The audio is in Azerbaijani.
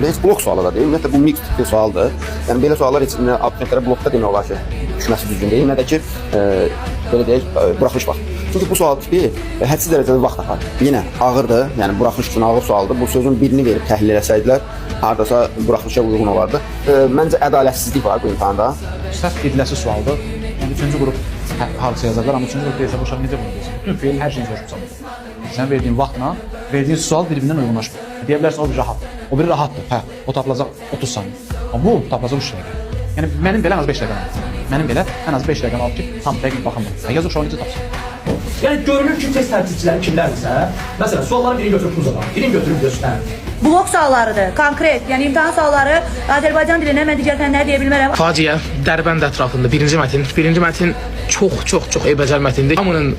Heç blok sualı da deyil, ümumiyyətlə bu mix tipli sualdır. Yəni belə suallar heç abiturientlərə blokda demək olar ki, düşməsi düzgün deyil. Nə də ki, belə deyək, buraxılış vaxtı. Çünki bu sual tipi hədsiz dərəcədə vaxt apar. Yenə ağırdır, yəni buraxılış üçün ağır sualdır. Bu sözün birini verib təhlil etsəydilər, hardasa buraxılışa uyğun olardı. Məncə ədalətsizlik var bu imtahanda. Səhv ediləsi sualdır. Yəni üçüncü qrup hadisə yazarlar, amma üçüncü qrup deyilsə bu uşaq necə bunu deyilsin? Bütün feil hər şeyini soruşursan. Sən verdiyin vaxtla verdiyin sual bir-birindən uyğunlaşmır. Deyə bilərsən o bir rahatdır. O biri rahatdır. Hə, o tapılacaq 30 saniyə. Amma bu tapılacaq 3 dəqiqə. Yəni mənim belə ən az 5 dəqiqəm var. Mənim belə ən az 5 dəqiqəm alıb ki, tam dəqiq baxım. Yazıq uşağı necə tapsın? Yəni görünür ki, test tərtibçiləri kimlərdirsə, məsələn, sualların birini götürüb Tuzladan, birini götürüb göstər. Blok suallarıdır, konkret. Yəni imtahan sualları Azərbaycan dilinə mən digər fənləri deyə bilmərəm. Faciə Dərbənd ətrafında birinci mətin çox eybəcər mətindir. Hamının